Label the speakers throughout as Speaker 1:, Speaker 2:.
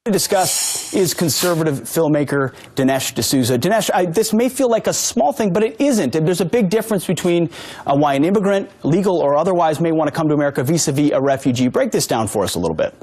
Speaker 1: To discuss is conservative filmmaker Dinesh D'Souza. Dinesh, this may feel like a small thing, but it isn't. There's a big difference between why an immigrant, legal or otherwise, may want to come to America vis-a-vis a refugee. Break this down for us a little bit.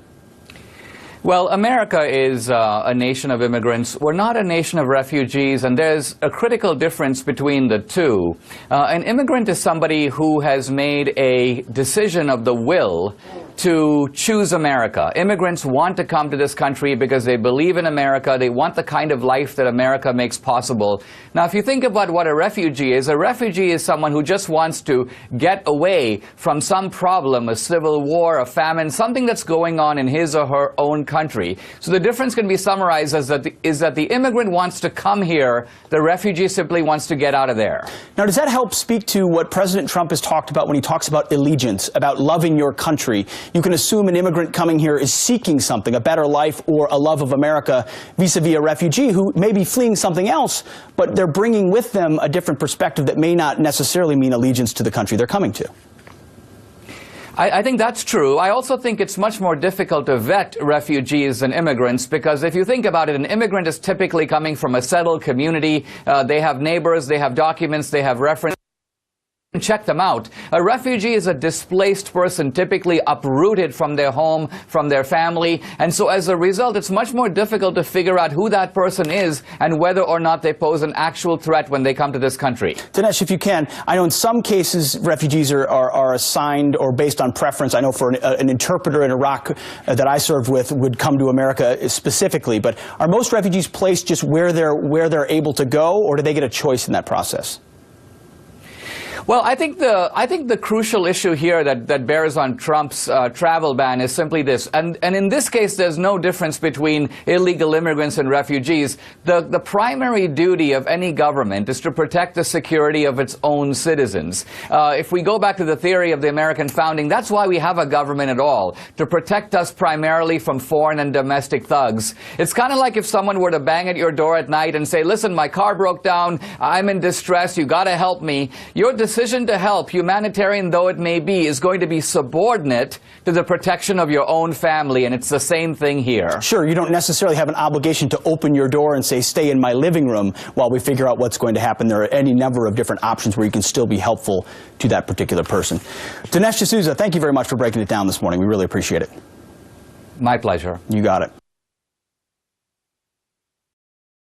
Speaker 2: Well, America is a nation of immigrants. We're not a nation of refugees, and there's a critical difference between the two. An immigrant is somebody who has made a decision of the will to choose America. Immigrants want to come to this country because they believe in America. They want the kind of life that America makes possible. Now, if you think about what a refugee is someone who just wants to get away from some problem, a civil war, a famine, something that's going on in his or her own country. So the difference can be summarized as that the immigrant wants to come here, the refugee simply wants to get out of there.
Speaker 1: Now, does that help speak to what President Trump has talked about when he talks about allegiance, about loving your country? You can assume an immigrant coming here is seeking something, a better life or a love of America, vis-a-vis a refugee who may be fleeing something else, but they're bringing with them a different perspective that may not necessarily mean allegiance to the country they're coming to.
Speaker 2: I think that's true. I also think it's much more difficult to vet refugees than immigrants because if you think about it, an immigrant is typically coming from a settled community. They have neighbors, they have documents, they have references. Check them out. A refugee is a displaced person, typically uprooted from their home, from their family, and so as a result it's much more difficult to figure out who that person is and whether or not they pose an actual threat when they come to this country.
Speaker 1: Dinesh, if you can, I know in some cases refugees are assigned or based on preference. I know for an interpreter in Iraq that I served with would come to America specifically, but are most refugees placed just where they're able to go, or do they get a choice in that process?
Speaker 2: Well, I think the crucial issue here that bears on Trump's travel ban is simply this, and in this case there's no difference between illegal immigrants and refugees. The primary duty of any government is to protect the security of its own citizens. If we go back to the theory of the American founding, that's why we have a government at all, to protect us primarily from foreign and domestic thugs. It's kind of like if someone were to bang at your door at night and say, listen, my car broke down, I'm in distress, you gotta help me. Your decision to help, humanitarian though it may be, is going to be subordinate to the protection of your own family, and it's the same thing here.
Speaker 1: Sure, you don't necessarily have an obligation to open your door and say, stay in my living room while we figure out what's going to happen. There are any number of different options where you can still be helpful to that particular person. Dinesh D'Souza, thank you very much for breaking it down this morning. We really appreciate it.
Speaker 2: My pleasure.
Speaker 1: You got it.